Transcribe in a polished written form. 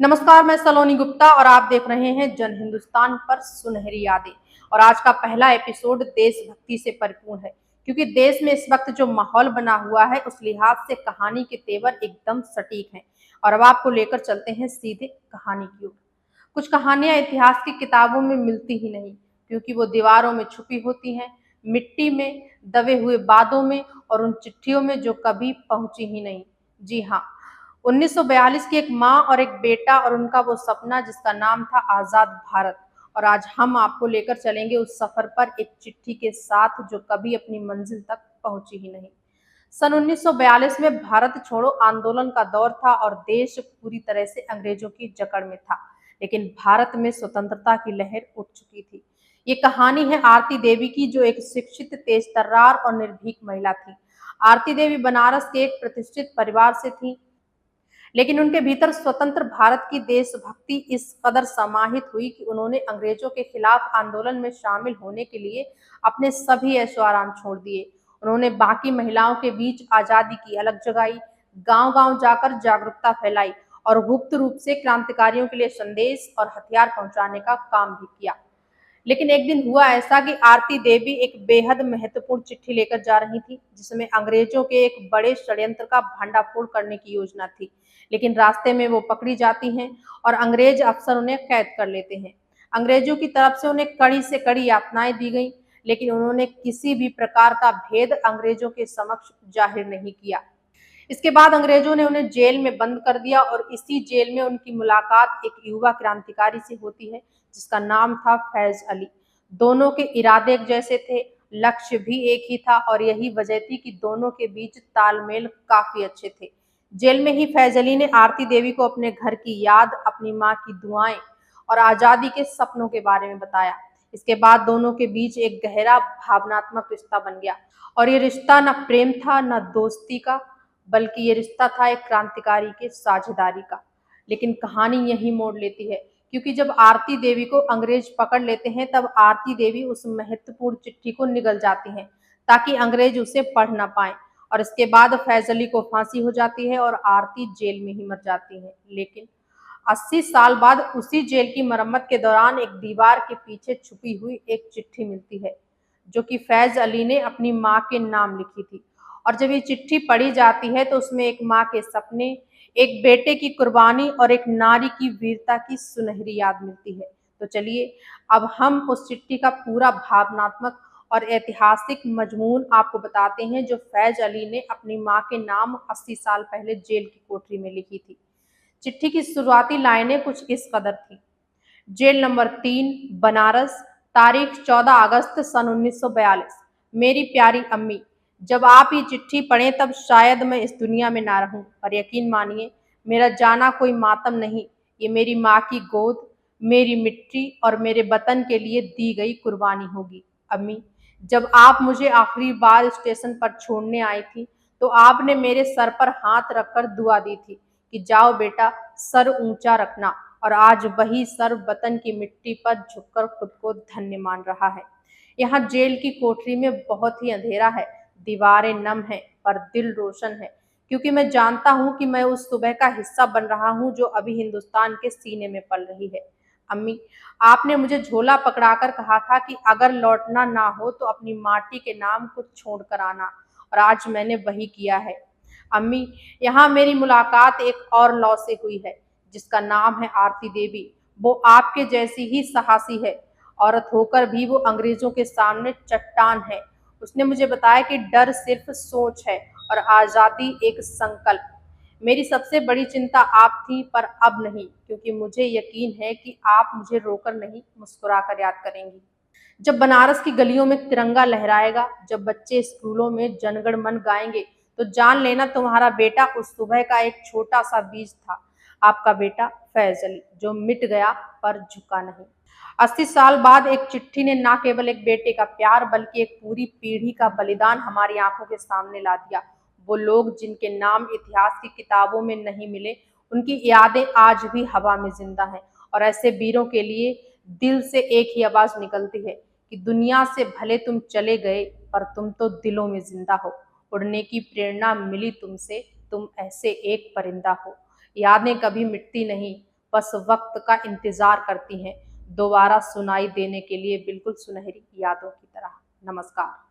नमस्कार, मैं सलोनी गुप्ता और आप देख रहे हैं जन हिंदुस्तान पर सुनहरी यादें। और आज का पहला एपिसोड देशभक्ति से परिपूर्ण है, क्योंकि देश में इस वक्त जो माहौल बना हुआ है उस लिहाज से कहानी के तेवर एकदम सटीक हैं। और अब आपको लेकर चलते हैं सीधे कहानी की ओर। कुछ कहानियां इतिहास की किताबों में मिलती ही नहीं, क्योंकि वो दीवारों में छुपी होती हैं, मिट्टी में, दबे हुए बादों में और उन चिट्ठियों में जो कभी पहुंची ही नहीं। जी हाँ, 1942 की एक माँ और एक बेटा और उनका वो सपना जिसका नाम था आजाद भारत। और आज हम आपको लेकर चलेंगे उस सफर पर, एक चिट्ठी के साथ जो कभी अपनी मंजिल तक पहुंची ही नहीं। सन 1942 में भारत छोड़ो आंदोलन का दौर था और देश पूरी तरह से अंग्रेजों की जकड़ में था। लेकिन भारत में स्वतंत्रता की लहर उठ चुकी थी। ये कहानी है आरती देवी की, जो एक शिक्षित, तेज तर्रार और निर्भीक महिला थी। आरती देवी बनारस के एक प्रतिष्ठित परिवार से थी, लेकिन उनके भीतर स्वतंत्र भारत की देशभक्ति इस कदर समाहित हुई कि उन्होंने अंग्रेजों के खिलाफ आंदोलन में शामिल होने के लिए अपने सभी ऐशो आराम छोड़ दिए। उन्होंने बाकी महिलाओं के बीच आजादी की अलग जगाई, गांव-गांव जाकर जागरूकता फैलाई और गुप्त रूप से क्रांतिकारियों के लिए संदेश और हथियार पहुंचाने का काम भी किया। लेकिन एक दिन हुआ ऐसा कि आरती देवी एक बेहद महत्वपूर्ण चिट्ठी लेकर जा रही थी, जिसमें अंग्रेजों के एक बड़े षड्यंत्र का भंडाफोड़ करने की योजना थी। लेकिन रास्ते में वो पकड़ी जाती हैं और अंग्रेज अफसर उन्हें कैद कर लेते हैं। अंग्रेजों की तरफ से उन्हें कड़ी से कड़ी यातनाएं दी गई, लेकिन उन्होंने किसी भी प्रकार का भेद अंग्रेजों के समक्ष जाहिर नहीं किया। इसके बाद अंग्रेजों ने उन्हें जेल में बंद कर दिया और इसी जेल में उनकी मुलाकात एक युवा क्रांतिकारी से होती है, जिसका नाम था फैज अली। दोनों के इरादे एक जैसे थे, लक्ष्य भी एक ही था और यही वजह थी कि दोनों के बीच तालमेल काफी अच्छे थे। जेल में ही फैज अली ने आरती देवी को अपने घर की याद, अपनी माँ की दुआएं और आजादी के सपनों के बारे में बताया। इसके बाद दोनों के बीच एक गहरा भावनात्मक रिश्ता बन गया। और ये रिश्ता न प्रेम था, न दोस्ती का, बल्कि ये रिश्ता था एक क्रांतिकारी के साझेदारी का। लेकिन कहानी यही मोड़ लेती है, क्योंकि जब आरती देवी को अंग्रेज पकड़ लेते हैं तब आरती देवी उस महत्वपूर्ण चिट्ठी को निगल जाती हैं, ताकि अंग्रेज उसे पढ़ ना पाए। और इसके बाद फैज अली को फांसी हो जाती है और आरती जेल में ही मर जाती है। लेकिन 80 साल बाद उसी जेल की मरम्मत के दौरान एक दीवार के पीछे छुपी हुई एक चिट्ठी मिलती है, जो कि फैज अली ने अपनी माँ के नाम लिखी थी। और जब ये चिट्ठी पढ़ी जाती है तो उसमें एक माँ के सपने, एक बेटे की कुर्बानी और एक नारी की वीरता की सुनहरी याद मिलती है। तो चलिए, अब हम उस चिट्ठी का पूरा भावनात्मक और ऐतिहासिक मजमून आपको बताते हैं, जो फैज अली ने अपनी माँ के नाम 80 साल पहले जेल की कोठरी में लिखी थी। चिट्ठी की शुरुआती लाइनें कुछ इस कदर थी। जेल नंबर 3, बनारस, तारीख 14 अगस्त सन 1942। मेरी प्यारी अम्मी, जब आप ये चिट्ठी पढ़ें तब शायद मैं इस दुनिया में ना रहूं, पर यकीन मानिए, मेरा जाना कोई मातम नहीं, ये मेरी माँ की गोद, मेरी मिट्टी और मेरे वतन के लिए दी गई कुर्बानी होगी। अम्मी, जब आप मुझे आखिरी बार स्टेशन पर छोड़ने आई थी तो आपने मेरे सर पर हाथ रखकर दुआ दी थी कि जाओ बेटा, सर ऊंचा रखना। और आज वही सर वतन की मिट्टी पर झुककर खुद को धन्य मान रहा है। यहाँ जेल की कोठरी में बहुत ही अंधेरा है, दीवारें नम हैं पर दिल रोशन है, क्योंकि मैं जानता हूँ कि मैं उस सुबह का हिस्सा बन रहा हूँ जो अभी हिंदुस्तान के सीने में पल रही है। अम्मी, आपने मुझे झोला पकड़ाकर कहा था कि अगर लौटना ना हो तो अपनी माटी के नाम कुछ छोड़ कर आना, और आज मैंने वही किया है। अम्मी, यहाँ मेरी मुलाकात एक और लौ से हुई है, जिसका नाम है आरती देवी। वो आपके जैसी ही साहसी है, औरत होकर भी वो अंग्रेजों के सामने चट्टान है। उसने मुझे बताया कि डर सिर्फ सोच है और आज़ादी एक संकल्प। मेरी सबसे बड़ी चिंता आप थी, पर अब नहीं, क्योंकि मुझे यकीन है कि आप मुझे रोकर नहीं, मुस्कुरा कर याद करेंगी। जब बनारस की गलियों में तिरंगा लहराएगा, जब बच्चे स्कूलों में जनगण मन गाएंगे, तो जान लेना तुम्हारा बेटा उस सुबह का एक छोटा सा बीज था। आपका बेटा फैज अली, जो मिट गया पर झुका नहीं। 80 साल बाद एक चिट्ठी ने न केवल एक बेटे का प्यार बल्कि एक पूरी पीढ़ी का बलिदान हमारी आंखों के सामने ला दिया। वो लोग जिनके नाम इतिहास की किताबों में नहीं मिले, उनकी यादें आज भी हवा में जिंदा हैं। और ऐसे वीरों के लिए दिल से एक ही आवाज निकलती है कि दुनिया से भले तुम चले गए, पर तुम तो दिलों में जिंदा हो। उड़ने की प्रेरणा मिली तुमसे, तुम ऐसे एक परिंदा हो। यादें कभी मिटती नहीं, बस वक्त का इंतजार करती हैं, दोबारा सुनाई देने के लिए बिल्कुल सुनहरी यादों की तरह। नमस्कार।